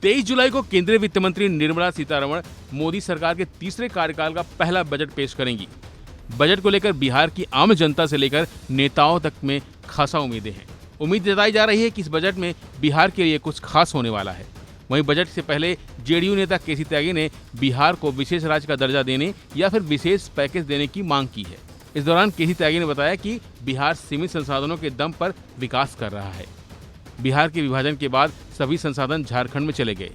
23 जुलाई को केंद्रीय वित्त मंत्री निर्मला सीतारमण मोदी सरकार के तीसरे कार्यकाल का पहला बजट पेश करेंगी। बजट को लेकर बिहार की आम जनता से लेकर नेताओं तक में खासा उम्मीदें हैं। उम्मीद जताई जा रही है कि इस बजट में बिहार के लिए कुछ खास होने वाला है। वहीं बजट से पहले जेडीयू नेता केसी त्यागी ने बिहार को विशेष राज्य का दर्जा देने या फिर विशेष पैकेज देने की मांग की है। इस दौरान केसी त्यागी ने बताया कि बिहार सीमित संसाधनों के दम पर विकास कर रहा है। बिहार के विभाजन के बाद सभी संसाधन झारखंड में चले गए।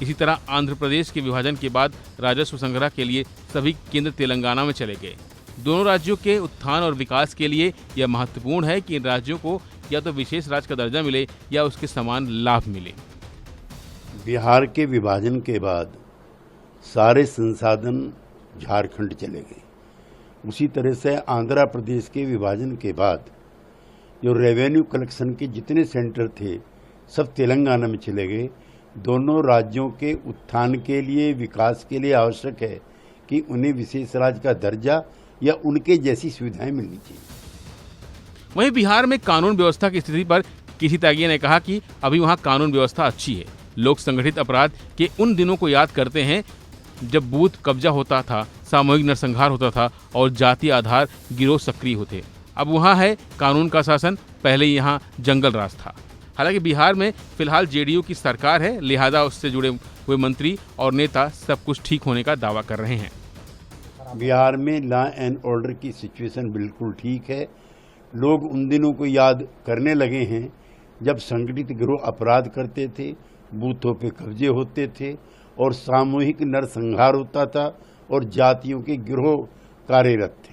इसी तरह आंध्र प्रदेश के विभाजन के बाद राजस्व संग्रह के लिए सभी केंद्र तेलंगाना में चले गए। दोनों राज्यों के उत्थान और विकास के लिए यह महत्वपूर्ण है कि इन राज्यों को या तो विशेष राज्य का दर्जा मिले या उसके समान लाभ मिले। बिहार के विभाजन के बाद सारे संसाधन झारखंड चले गए। उसी तरह से आंध्र प्रदेश के विभाजन के बाद जो रेवेन्यू कलेक्शन के जितने सेंटर थे सब तेलंगाना में चले गए। दोनों राज्यों के उत्थान के लिए, विकास के लिए आवश्यक है कि उन्हें विशेष राज्य का दर्जा या उनके जैसी सुविधाएं मिलनी चाहिए। वहीं बिहार में कानून व्यवस्था की स्थिति पर केसी त्यागी ने कहा कि अभी वहां कानून व्यवस्था अच्छी है। लोग संगठित अपराध के उन दिनों को याद करते हैं जब बूथ कब्जा होता था, सामूहिक नरसंहार होता था और जातीय आधार गिरोह सक्रिय होते। अब वहां है कानून का शासन, पहले यहाँ जंगल राज था। हालांकि बिहार में फिलहाल जेडीयू की सरकार है, लिहाजा उससे जुड़े हुए मंत्री और नेता सब कुछ ठीक होने का दावा कर रहे हैं। बिहार में लॉ एंड ऑर्डर की सिचुएशन बिल्कुल ठीक है। लोग उन दिनों को याद करने लगे हैं जब संगठित गिरोह अपराध करते थे, बूथों पे कब्जे होते थे और सामूहिक नरसंहार होता था और जातियों के गिरोह कार्यरत थे।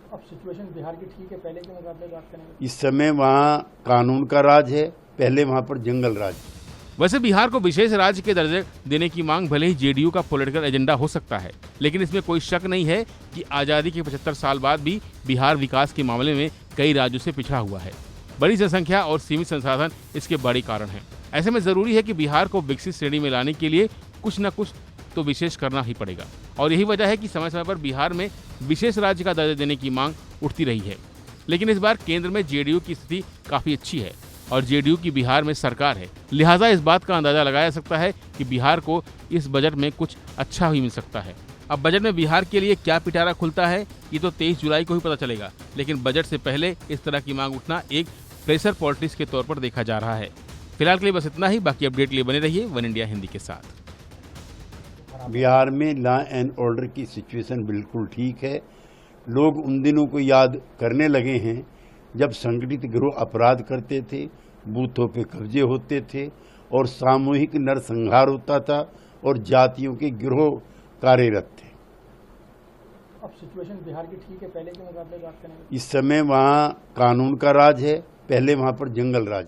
अब सिचुएशन बिहार की ठीक है, पहले के मुकाबले बात करें। इस समय वहाँ कानून का राज है, पहले वहाँ पर जंगल राज। वैसे बिहार को विशेष राज्य के दर्जे देने की मांग भले ही जेडीयू का पॉलिटिकल एजेंडा हो सकता है, लेकिन इसमें कोई शक नहीं है कि आज़ादी के 75 साल बाद भी बिहार विकास के मामले में कई राज्यों से पिछड़ा हुआ है। बड़ी जनसंख्या और सीमित संसाधन इसके बड़े कारण हैं। ऐसे में जरूरी है कि बिहार को विकसित श्रेणी में लाने के लिए कुछ न कुछ तो विशेष करना ही पड़ेगा और यही वजह है कि समय समय पर बिहार में विशेष राज्य का दर्जा देने की मांग उठती रही है। लेकिन इस बार केंद्र में जेडीयू की स्थिति काफ़ी अच्छी है और जेडीयू की बिहार में सरकार है, लिहाजा इस बात का अंदाजा लगाया सकता है कि बिहार को इस बजट में कुछ अच्छा ही मिल सकता है। अब बजट में बिहार के लिए क्या पिटारा खुलता है ये तो 23 जुलाई को ही पता चलेगा, लेकिन बजट से पहले इस तरह की मांग उठना एक प्रेशर पॉलिटिक्स के तौर पर देखा जा रहा है। फिलहाल के लिए बस इतना ही। बाकी अपडेट के लिए बने रहिए वन इंडिया हिंदी के साथ। बिहार में लॉ एंड ऑर्डर की सिचुएशन बिल्कुल ठीक है। लोग उन दिनों को याद करने लगे हैं जब संगठित गिरोह अपराध करते थे, बूथों पे कब्जे होते थे और सामूहिक नरसंहार होता था और जातियों के गिरोह कार्यरत थे। अब सिचुएशन बिहार की ठीक है, पहले के मुकाबले बात करें। इस समय वहाँ कानून का राज है, पहले वहाँ पर जंगल राज।